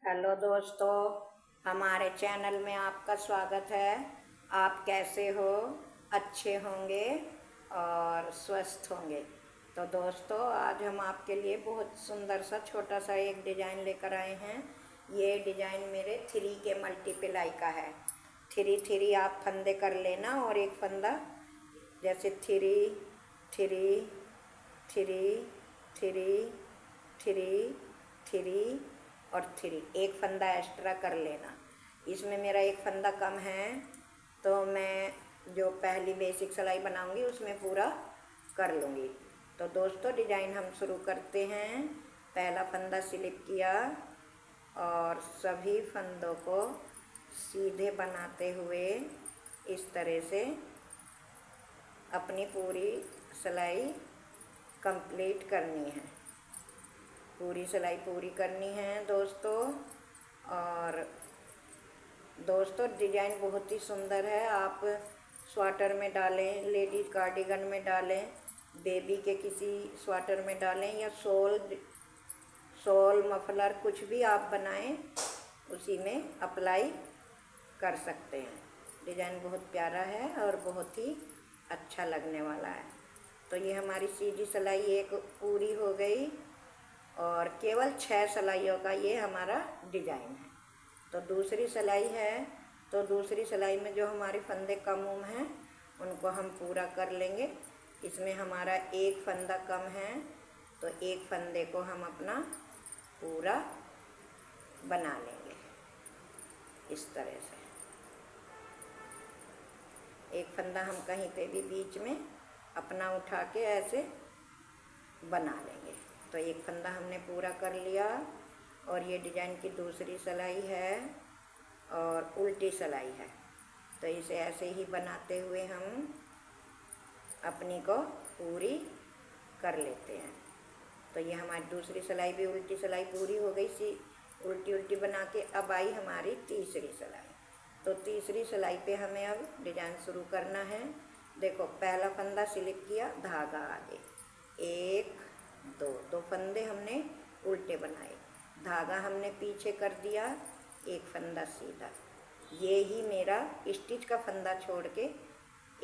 Hello दोस्तों, हमारे channel में आपका स्वागत है। आप कैसे हो? अच्छे होंगे और स्वस्थ होंगे। तो दोस्तों, आज हम आपके लिए बहुत सुंदर सा छोटा सा एक डिज़ाइन लेकर आए हैं। ये डिज़ाइन मेरे 3 के मल्टीप्लाई का है। 3 आप फंदे कर लेना और एक फंदा जैसे 3 3 3 3 3 3 और 3 एक फंदा एक्स्ट्रा कर लेना। इसमें मेरा एक फंदा कम है तो मैं जो पहली बेसिक सिलाई बनाऊंगी उसमें पूरा कर लूँगी। तो दोस्तों, डिज़ाइन हम शुरू करते हैं। पहला फंदा स्लिप किया और सभी फंदों को सीधे बनाते हुए इस तरह से अपनी पूरी सिलाई कंप्लीट करनी है। पूरी सिलाई पूरी करनी है दोस्तों। और दोस्तों, डिज़ाइन बहुत ही सुंदर है। आप स्वेटर में डालें, लेडीज कार्डिगन में डालें, बेबी के किसी स्वेटर में डालें या शॉल मफलर कुछ भी आप बनाएं, उसी में अप्लाई कर सकते हैं। डिज़ाइन बहुत प्यारा है और बहुत ही अच्छा लगने वाला है। तो ये हमारी सीधी सिलाई एक पूरी हो गई और केवल 6 सिलाइयों का ये हमारा डिज़ाइन है। तो दूसरी सिलाई है, तो दूसरी सिलाई में जो हमारे फंदे कम हैं उनको हम पूरा कर लेंगे। इसमें हमारा एक फंदा कम है तो एक फंदे को हम अपना पूरा बना लेंगे इस तरह से। एक फंदा हम कहीं पे भी बीच में अपना उठा के ऐसे बना लेंगे। तो एक फंदा हमने पूरा कर लिया और ये डिज़ाइन की दूसरी सिलाई है और उल्टी सिलाई है। तो इसे ऐसे ही बनाते हुए हम अपनी को पूरी कर लेते हैं। तो ये हमारी दूसरी सिलाई भी उल्टी सिलाई पूरी हो गई। सी उल्टी उल्टी बना के अब आई हमारी तीसरी सिलाई। तो तीसरी सिलाई पे हमें अब डिज़ाइन शुरू करना है। देखो, पहला फंदा स्लिप किया, धागा आगे, 1 2 फंदे हमने उल्टे बनाए, धागा हमने पीछे कर दिया, एक फंदा सीधा। ये ही मेरा स्टिच का फंदा छोड़ के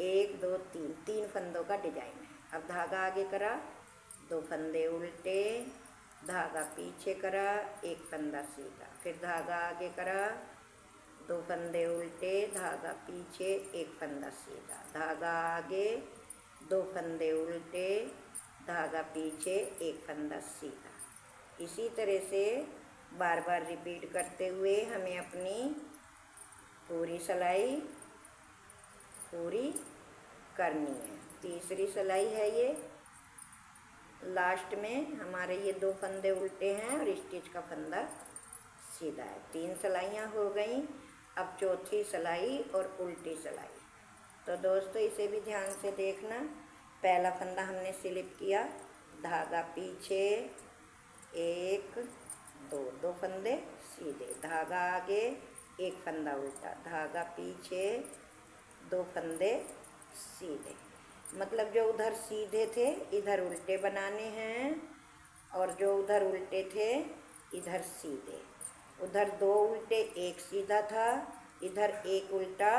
1 2 3 फंदों का डिज़ाइन है। अब धागा आगे करा, 2 फंदे उल्टे, धागा पीछे करा, एक फंदा सीधा, फिर धागा आगे करा, 2 फंदे उल्टे, धागा पीछे, एक फंदा सीधा, धागा आगे, 2 फंदे उल्टे, धागा पीछे, एक फंदा सीधा। इसी तरह से बार बार रिपीट करते हुए हमें अपनी पूरी सिलाई पूरी करनी है। तीसरी सिलाई है ये। लास्ट में हमारे ये 2 फंदे उल्टे हैं और स्टिच का फंदा सीधा है। 3 सिलाइयाँ हो गई। अब चौथी सिलाई और उल्टी सिलाई। तो दोस्तों, इसे भी ध्यान से देखना। पहला फंदा हमने स्लिप किया, धागा पीछे, 1 2 फंदे सीधे, धागा आगे, एक फंदा उल्टा, धागा पीछे, 2 फंदे सीधे। मतलब जो उधर सीधे थे इधर उल्टे बनाने हैं और जो उधर उल्टे थे इधर सीधे। उधर 2 उल्टे, एक सीधा था, इधर एक उल्टा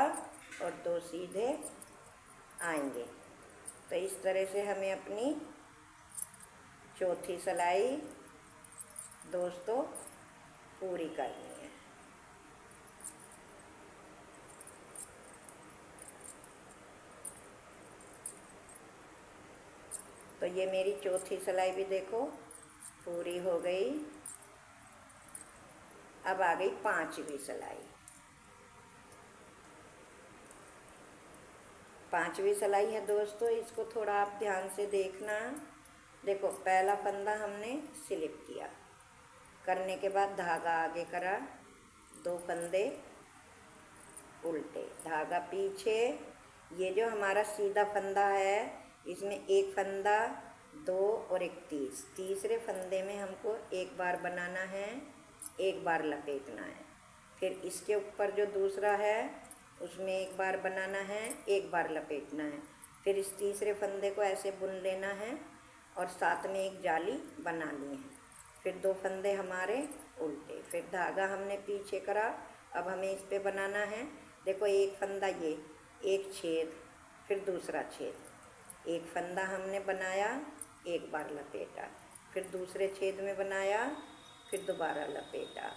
और 2 सीधे आएंगे। तो इस तरह से हमें अपनी चौथी सिलाई दोस्तों पूरी करनी है। तो ये मेरी चौथी सिलाई भी देखो पूरी हो गई। अब आ गई 5वीं सिलाई। 5वीं सिलाई है दोस्तों, इसको थोड़ा आप ध्यान से देखना। देखो, पहला फंदा हमने स्लिप किया, करने के बाद धागा आगे करा, 2 फंदे उल्टे, धागा पीछे। ये जो हमारा सीधा फंदा है इसमें एक फंदा, 2 और एक तीसरे फंदे में हमको एक बार बनाना है, एक बार लपेटना है। फिर इसके ऊपर जो दूसरा है उसमें एक बार बनाना है, एक बार लपेटना है। फिर इस तीसरे फंदे को ऐसे बुन लेना है और साथ में एक जाली बना ली है। फिर 2 फंदे हमारे उल्टे। फिर धागा हमने पीछे करा। अब हमें इस पे बनाना है, देखो एक फंदा, ये एक छेद, फिर दूसरा छेद, एक फंदा हमने बनाया, एक बार लपेटा, फिर दूसरे छेद में बनाया, फिर दोबारा लपेटा,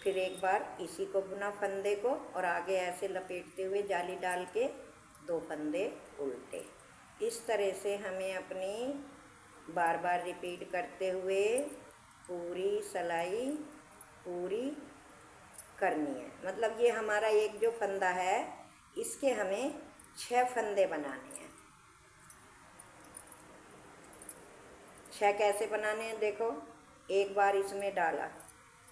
फिर एक बार इसी को बुना फंदे को, और आगे ऐसे लपेटते हुए जाली डाल के 2 फंदे उल्टे। इस तरह से हमें अपनी बार बार रिपीट करते हुए पूरी सिलाई पूरी करनी है। मतलब ये हमारा एक जो फंदा है, इसके हमें 6 फंदे बनाने हैं। 6 कैसे बनाने हैं, देखो एक बार इसमें डाला,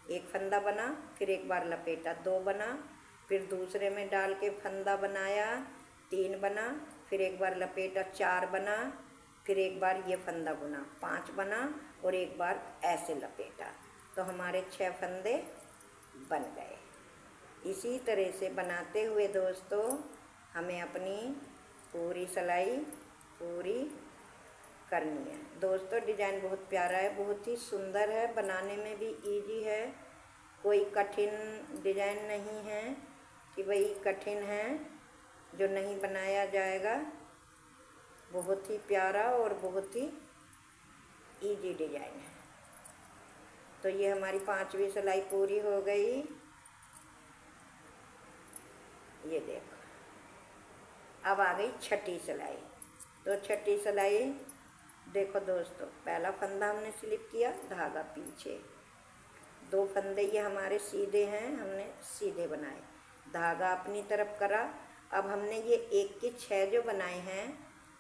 एक फंदा बना, फिर एक बार लपेटा, 2 बना, फिर दूसरे में डाल के फंदा बनाया, 3 बना, फिर एक बार लपेटा, 4 बना, फिर एक बार ये फंदा बुना, 5 बना, और एक बार ऐसे लपेटा, तो हमारे 6 फंदे बन गए। इसी तरह से बनाते हुए दोस्तों हमें अपनी पूरी सिलाई पूरी करनी है। दोस्तों डिजाइन बहुत प्यारा है, बहुत ही सुंदर है, बनाने में भी इजी है, कोई कठिन डिजाइन नहीं है कि भाई कठिन है जो नहीं बनाया जाएगा। बहुत ही प्यारा और बहुत ही इजी डिजाइन है। तो ये हमारी 5वीं सिलाई पूरी हो गई। ये देखो अब आ गई 6ठी सिलाई। तो 6ठी सिलाई देखो दोस्तों, पहला फंदा हमने स्लिप किया, धागा पीछे, 2 फंदे ये हमारे सीधे हैं, हमने सीधे बनाए, धागा अपनी तरफ करा। अब हमने ये 1 के 6 जो बनाए हैं,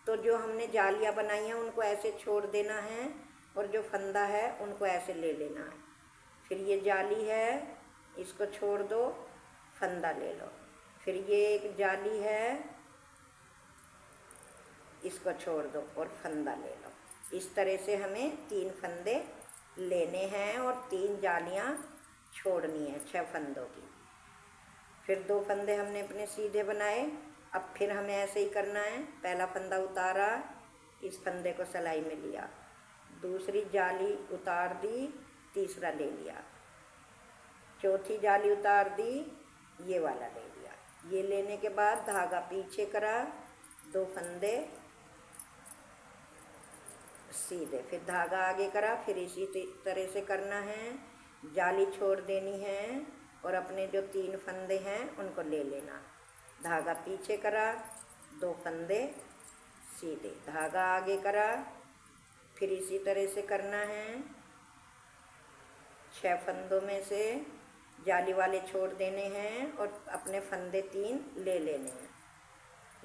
तो जो हमने जालियाँ बनाई हैं उनको ऐसे छोड़ देना है, और जो फंदा है उनको ऐसे ले लेना है। फिर ये जाली है, इसको छोड़ दो, फंदा ले लो, फिर ये एक जाली है, इसको छोड़ दो और फंदा ले लो। इस तरह से हमें 3 फंदे लेने हैं और 3 जालियाँ छोड़नी है 6 फंदों की। फिर 2 फंदे हमने अपने सीधे बनाए। अब फिर हमें ऐसे ही करना है, पहला फंदा उतारा, इस फंदे को सिलाई में लिया, दूसरी जाली उतार दी, तीसरा ले लिया, चौथी जाली उतार दी, ये वाला ले लिया। ये लेने के बाद धागा पीछे करा, 2 फंदे सीधे, फिर धागा आगे करा, फिर इसी तरह से करना है, जाली छोड़ देनी है और अपने जो 3 फंदे हैं उनको ले लेना, धागा पीछे करा, 2 फंदे सीधे, धागा आगे करा, फिर इसी तरह से करना है, 6 फंदों में से जाली वाले छोड़ देने हैं और अपने फंदे 3 ले लेने हैं।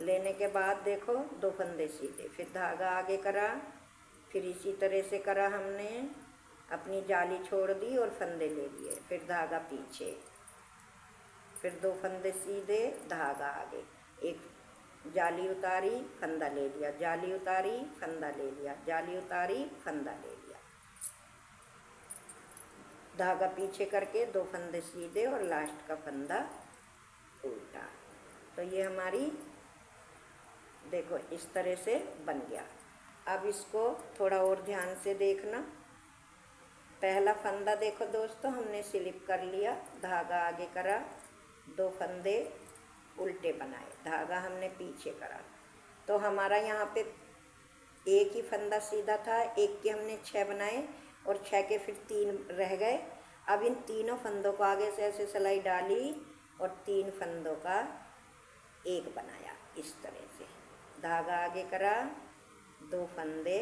लेने के बाद देखो 2 फंदे सीधे, फिर धागा आगे करा, फिर इसी तरह से करा हमने, अपनी जाली छोड़ दी और फंदे ले लिए, फिर धागा पीछे, फिर 2 फंदे सीधे, धागा आगे, एक जाली उतारी, फंदा ले लिया, जाली उतारी, फंदा ले लिया, जाली उतारी, फंदा ले लिया, धागा पीछे करके 2 फंदे सीधे और लास्ट का फंदा उल्टा। तो ये हमारी देखो इस तरह से बन गया। अब इसको थोड़ा और ध्यान से देखना। पहला फंदा देखो दोस्तों हमने स्लिप कर लिया, धागा आगे करा, 2 फंदे उल्टे बनाए, धागा हमने पीछे करा, तो हमारा यहाँ पे एक ही फंदा सीधा था, एक के हमने 6 बनाए और 6 के फिर 3 रह गए। अब इन तीनों फंदों को आगे से ऐसे सिलाई डाली और 3 फंदों का एक बनाया, इस तरह से धागा आगे करा, 2 फंदे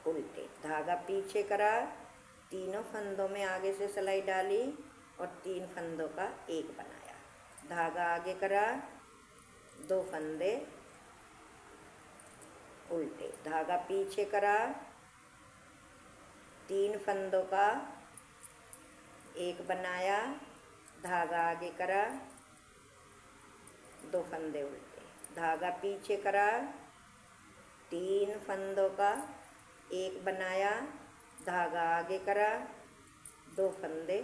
उल्टे, धागा पीछे करा, तीनों फंदों में आगे से सिलाई डाली और 3 फंदों का एक बनाया, धागा आगे करा, 2 फंदे उल्टे, धागा पीछे करा, 3 फंदों का एक बनाया, धागा आगे करा, 2 फंदे उल्टे, धागा पीछे करा, 3 फंदों का एक बनाया, धागा आगे करा, 2 फंदे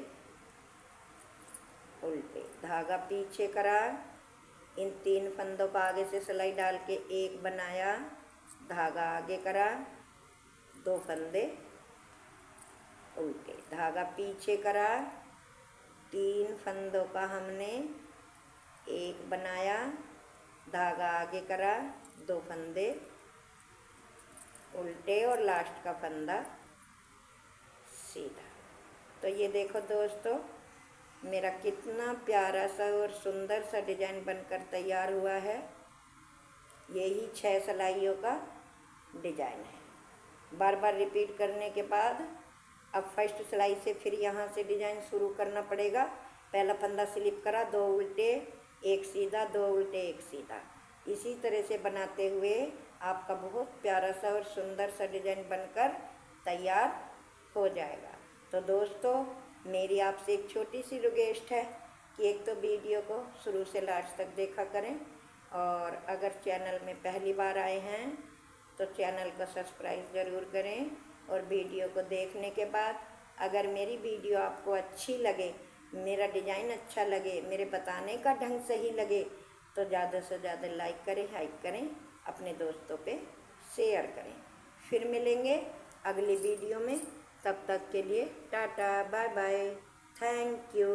उल्टे, धागा पीछे करा, इन 3 फंदों का आगे से सिलाई डाल के एक बनाया, धागा आगे करा, 2 फंदे उल्टे, धागा पीछे करा, 3 फंदों का हमने एक बनाया, धागा आगे करा, 2 फंदे उल्टे और लास्ट का फंदा सीधा। तो ये देखो दोस्तों, मेरा कितना प्यारा सा और सुंदर सा डिजाइन बनकर तैयार हुआ है। यही 6 सिलाइयों का डिजाइन है। बार बार रिपीट करने के बाद अब फर्स्ट सिलाई से फिर यहाँ से डिजाइन शुरू करना पड़ेगा। पहला फंदा स्लिप करा, 2 उल्टे 1 सीधा, 2 उल्टे 1 सीधा। इसी तरह से बनाते हुए आपका बहुत प्यारा सा और सुंदर सा डिजाइन बनकर तैयार हो जाएगा। तो दोस्तों, मेरी आपसे एक छोटी सी रिक्वेस्ट है कि एक तो वीडियो को शुरू से लास्ट तक देखा करें, और अगर चैनल में पहली बार आए हैं तो चैनल को सब्सक्राइब ज़रूर करें। और वीडियो को देखने के बाद अगर मेरी वीडियो आपको अच्छी लगे, मेरा डिज़ाइन अच्छा लगे, मेरे बताने का ढंग सही लगे, तो ज़्यादा से ज़्यादा लाइक करें, हाइक करें, अपने दोस्तों पे शेयर करें। फिर मिलेंगे अगली वीडियो में, तब तक के लिए tata bye bye, thank you.